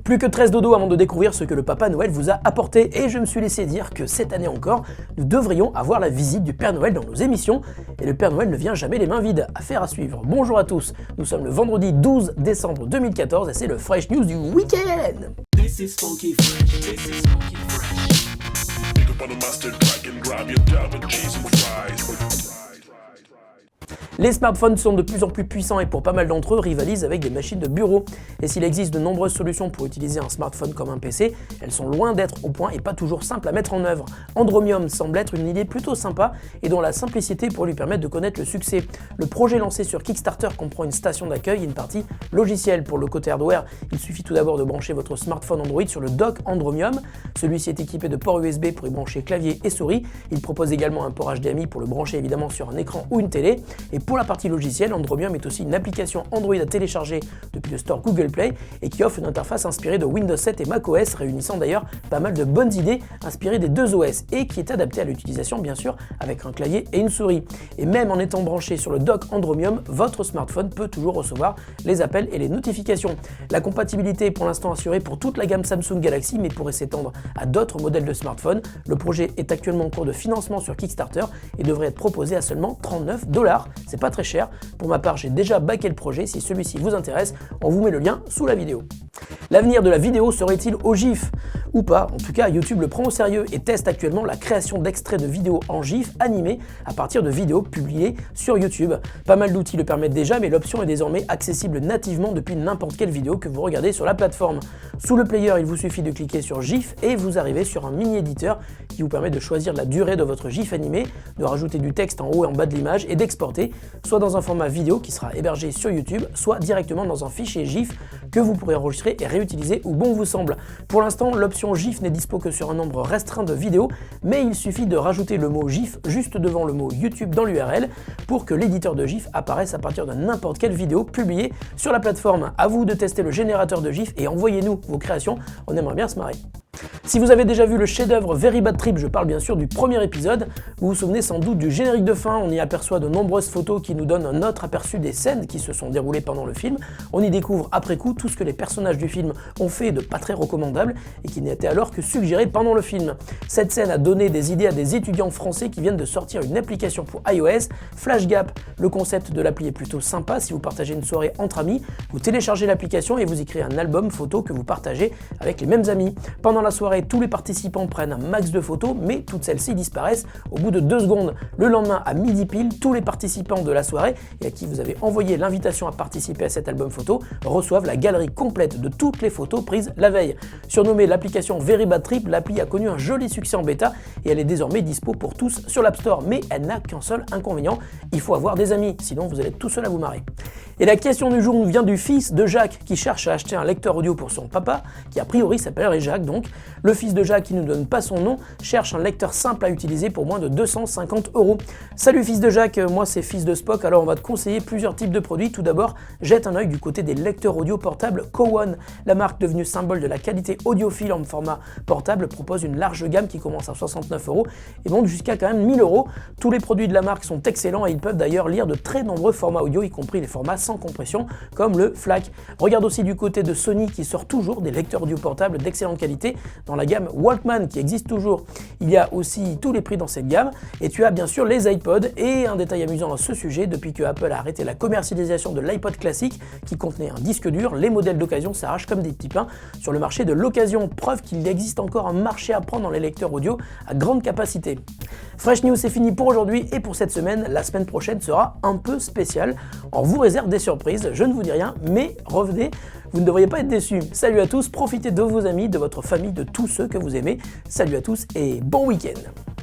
Plus que 13 dodo avant de découvrir ce que le Papa Noël vous a apporté, et je me suis laissé dire que cette année encore, nous devrions avoir la visite du Père Noël dans nos émissions, et le Père Noël ne vient jamais les mains vides. Affaire à suivre. Bonjour à tous, nous sommes le vendredi 12 décembre 2014 et c'est le Fresh News du week-end. This is funky fresh. This is funky fresh. Think about a mustard crack and grab your double cheese and fries. Les smartphones sont de plus en plus puissants et pour pas mal d'entre eux rivalisent avec des machines de bureau. Et s'il existe de nombreuses solutions pour utiliser un smartphone comme un PC, elles sont loin d'être au point et pas toujours simples à mettre en œuvre. Andromium semble être une idée plutôt sympa et dont la simplicité pourrait lui permettre de connaître le succès. Le projet lancé sur Kickstarter comprend une station d'accueil et une partie logicielle. Pour le côté hardware, il suffit tout d'abord de brancher votre smartphone Android sur le dock Andromium. Celui-ci est équipé de ports USB pour y brancher clavier et souris. Il propose également un port HDMI pour le brancher évidemment sur un écran ou une télé. Et pour la partie logicielle, Andromium est aussi une application Android à télécharger depuis le store Google Play et qui offre une interface inspirée de Windows 7 et macOS, réunissant d'ailleurs pas mal de bonnes idées inspirées des deux OS et qui est adaptée à l'utilisation bien sûr avec un clavier et une souris. Et même en étant branché sur le dock Andromium, votre smartphone peut toujours recevoir les appels et les notifications. La compatibilité est pour l'instant assurée pour toute la gamme Samsung Galaxy mais pourrait s'étendre à d'autres modèles de smartphones. Le projet est actuellement en cours de financement sur Kickstarter et devrait être proposé à seulement $39. C'est pas très cher. Pour ma part, j'ai déjà backé le projet. Si celui-ci vous intéresse, on vous met le lien sous la vidéo. L'avenir de la vidéo serait-il au GIF? Ou pas? En tout cas, YouTube le prend au sérieux et teste actuellement la création d'extraits de vidéos en GIF animés à partir de vidéos publiées sur YouTube. Pas mal d'outils le permettent déjà, mais l'option est désormais accessible nativement depuis n'importe quelle vidéo que vous regardez sur la plateforme. Sous le player, il vous suffit de cliquer sur GIF et vous arrivez sur un mini-éditeur qui vous permet de choisir la durée de votre GIF animé, de rajouter du texte en haut et en bas de l'image et d'exporter, soit dans un format vidéo qui sera hébergé sur YouTube, soit directement dans un fichier GIF que vous pourrez enregistrer et réutiliser où bon vous semble. Pour l'instant, l'option GIF n'est dispo que sur un nombre restreint de vidéos, mais il suffit de rajouter le mot GIF juste devant le mot YouTube dans l'URL pour que l'éditeur de GIF apparaisse à partir de n'importe quelle vidéo publiée sur la plateforme. À vous de tester le générateur de GIF et envoyez-nous vos créations, on aimerait bien se marrer. Si vous avez déjà vu le chef-d'œuvre Very Bad Trip, je parle bien sûr du premier épisode, vous vous souvenez sans doute du générique de fin, on y aperçoit de nombreuses photos qui nous donnent un autre aperçu des scènes qui se sont déroulées pendant le film. On y découvre après coup tout ce que les personnages du film ont fait de pas très recommandable et qui n'était alors que suggéré pendant le film. Cette scène a donné des idées à des étudiants français qui viennent de sortir une application pour iOS, FlashGap. Le concept de l'appli est plutôt sympa, si vous partagez une soirée entre amis, vous téléchargez l'application et vous y créez un album photo que vous partagez avec les mêmes amis. Pendant la soirée, tous les participants prennent un max de photos, mais toutes celles-ci disparaissent au bout de 2 secondes. Le lendemain, à midi pile, tous les participants de la soirée et à qui vous avez envoyé l'invitation à participer à cet album photo reçoivent la galerie complète de toutes les photos prises la veille. Surnommée l'application Very Bad Trip, l'appli a connu un joli succès en bêta et elle est désormais dispo pour tous sur l'App Store. Mais elle n'a qu'un seul inconvénient, il faut avoir des amis, sinon vous allez être tout seul à vous marrer. Et la question du jour nous vient du fils de Jacques qui cherche à acheter un lecteur audio pour son papa, qui a priori s'appellerait Jacques donc. Le fils de Jacques, qui ne donne pas son nom, cherche un lecteur simple à utiliser pour moins de 250 €. Salut fils de Jacques, moi c'est fils de Spock, alors on va te conseiller plusieurs types de produits. Tout d'abord, jette un œil du côté des lecteurs audio portables Cowan. La marque devenue symbole de la qualité audiophile en format portable propose une large gamme qui commence à 69 € et monte jusqu'à quand même 1000 €. Tous les produits de la marque sont excellents et ils peuvent d'ailleurs lire de très nombreux formats audio, y compris les formats sans compression comme le FLAC. Regarde aussi du côté de Sony qui sort toujours des lecteurs audio portables d'excellente qualité dans la gamme Walkman qui existe toujours. Il y a aussi tous les prix dans cette gamme et tu as bien sûr les iPods et un détail amusant à ce sujet, depuis que Apple a arrêté la commercialisation de l'iPod classique qui contenait un disque dur, les modèles d'occasion s'arrachent comme des petits pains sur le marché de l'occasion, preuve qu'il existe encore un marché à prendre dans les lecteurs audio à grande capacité. Fresh News c'est fini pour aujourd'hui et pour cette semaine. La semaine prochaine sera un peu spéciale. On vous réserve des surprises, je ne vous dis rien, mais revenez, vous ne devriez pas être déçus. Salut à tous, profitez de vos amis, de votre famille, de tous ceux que vous aimez. Salut à tous et bon week-end.